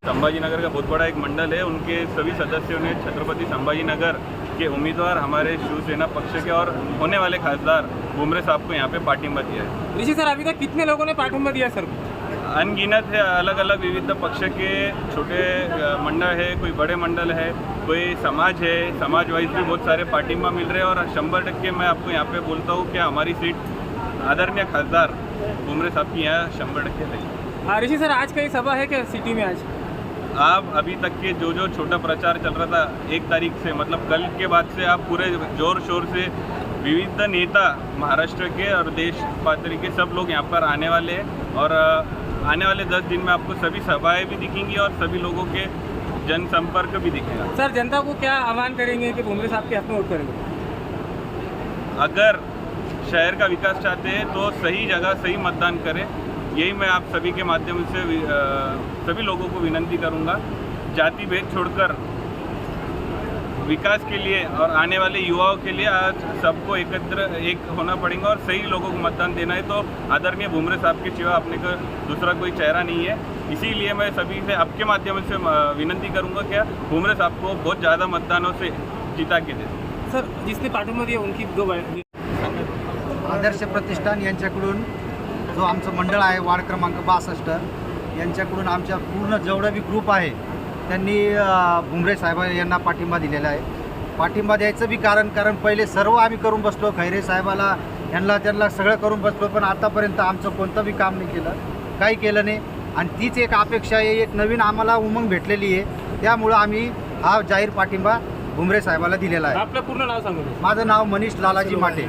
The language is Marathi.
संभाजीनगर का बहुत बड़ा एक मंडल है, उनके सभी सदस्यों ने छत्रपति संभाजीनगर के उम्मीदवार हमारे शिवसेना पक्ष के और होने वाले खासदार भुमरे साहब को यहाँ पे पार्टिंबा दिया है। ऋषि सर, अभी तक कितने लोगों ने पार्टिंबा दिया सर? अनगिनत है, अलग अलग विविध पक्ष के छोटे मंडल है, कोई बड़े मंडल है, कोई समाज है, समाज वाइज भी बहुत सारे पार्टिंबा मिल रहे हैं और 100% मैं आपको यहाँ पे बोलता हूँ कि हमारी सीट आदरणीय खासदार भुमरे साहब की यहाँ 100% है। ऋषि सर, आज कहीं सभा है क्या सिटी में? आज आप अभी तक के जो छोटा प्रचार चल रहा था 1 तारीख से, मतलब कल के बाद से आप पूरे जोर शोर से विविध नेता महाराष्ट्र के और देश पात्री के सब लोग यहाँ पर आने वाले हैं और आने वाले 10 दिन में आपको सभी सभाएं भी दिखेंगी और सभी लोगों के जनसंपर्क भी दिखेगा। सर, जनता को क्या आह्वान करेंगे कि भुमरे साहब के हक में वोट करेंगे? अगर शहर का विकास चाहते हैं तो सही जगह सही मतदान करें, यही मैं आप सभी के माध्यम से सभी लोगों को विनंती करूंगा। जाति भेद छोड़कर विकास के लिए और आने वाले युवाओं के लिए आज सबको एक होना पड़ेगा और सही लोगों को मतदान देना है। तो आदरणीय भुमरे साहब के सिवा अपने को दूसरा कोई चेहरा नहीं है, इसीलिए मैं सभी से आपके माध्यम से विनंती करूंगा कि भुमरे साहब को बहुत ज़्यादा मतदानों से जिता के दें। सर, जिसने पार्टिंबा दिया उनकी 2 बाइट। आदर्श प्रतिष्ठान यांच्याकडून जो आमचं मंडळ आहे वार्ड क्रमांक 62 यांच्याकडून आमच्या पूर्ण जेवढा बी ग्रुप आहे त्यांनी भुमरे साहेब यांना पाठिंबा दिलेला आहे। पाठिंबा द्यायचं बी कारण पहिले सर्व आम्ही करून बसलो, खैरे साहेबाला त्यांना सगळं करून बसलो, पण आतापर्यंत आमचं कोणतं बी काम नाही केलं, काही केलं नाही आणि तीच एक अपेक्षा आहे, एक नवीन आम्हाला उमंग भेटलेली आहे, त्यामुळं आम्ही हा जाहीर पाठिंबा भुमरे साहेबाला दिलेला आहे। आपलं पूर्ण नाव सांगू? माझं नाव मनीष लालाजी माटे।